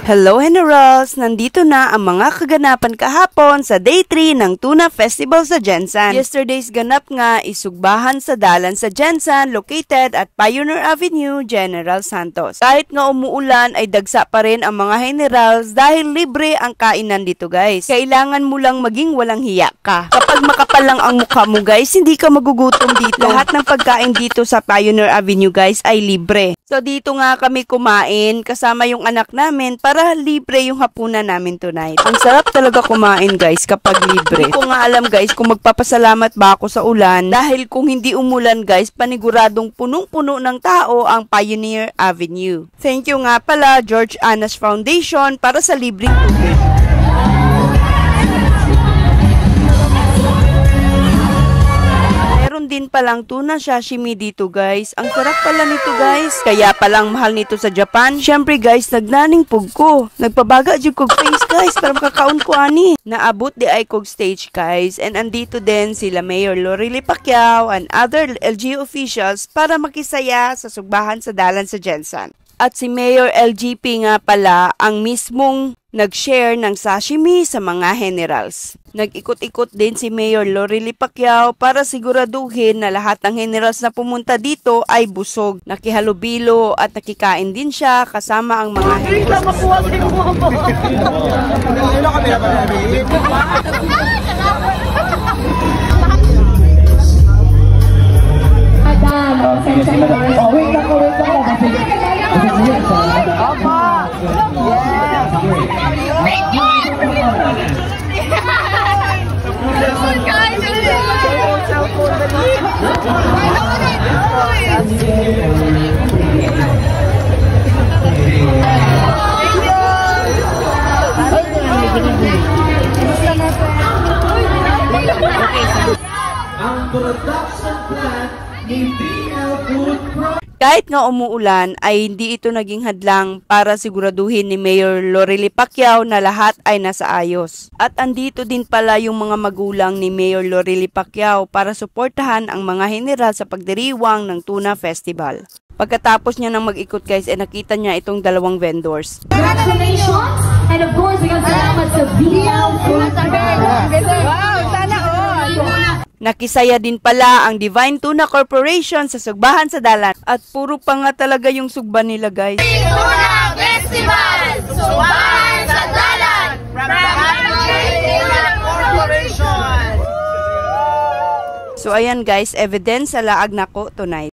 Hello Generals! Nandito na ang mga kaganapan kahapon sa Day 3 ng Tuna Festival sa Jensan. Yesterday's ganap nga isugbahan sa dalan sa Jensan located at Pioneer Avenue, General Santos. Kahit nga umuulan ay dagsa pa rin ang mga Generals dahil libre ang kainan dito guys. Kailangan mo lang maging walang hiya ka. Kapag makapal lang ang mukha mo guys, hindi ka magugutom dito. Lahat ng pagkain dito sa Pioneer Avenue guys ay libre. So dito nga kami kumain kasama yung anak namin para libre yung hapunan namin tonight. Ang sarap talaga kumain guys kapag libre. Hindi ko nga alam guys kung magpapasalamat ba ako sa ulan dahil kung hindi umulan guys paniguradong punong-puno ng tao ang Pioneer Avenue. Thank you nga pala George Anas Foundation para sa libreng tubig. Din palang tuna sashimi dito guys. Ang sarap pala nito guys. Kaya palang mahal nito sa Japan. Syempre guys, nagnaning pug ko. Nagpabaga jud kog face guys para makakaon ko ani. Naabot di ay kog stage guys. And andito din sila Mayor Lorely Pacquiao and other LGU officials para makisaya sa sugbahan sa dalan sa Jensan. At si Mayor LGP nga pala ang mismong nag-share ng sashimi sa mga Generals. Nag-ikot-ikot din si Mayor Lorely Pacquiao para siguraduhin na lahat ng Generals na pumunta dito ay busog, nakihalubilo at nakikain din siya kasama ang mga Generals. Kahit nga umuulan ay hindi ito naging hadlang para siguraduhin ni Mayor Lorely Pacquiao na lahat ay nasa ayos. At andito din pala yung mga magulang ni Mayor Lorely Pacquiao para suportahan ang mga General sa pagdiriwang ng Tuna Festival. Pagkatapos niya nang mag-ikot guys ay nakita niya itong dalawang vendors. Congratulations! And of course, salamat sa BL Food. Wow, sana all! Nakisaya din pala ang Divine Tuna Corporation sa sugbahan sa dalan. At puro pa nga talaga yung sugba nila guys. Tuna Festival! Sugbahan sa dalan! From Divine Tuna Corporation! So ayan guys, evidence sa laag nako tonight.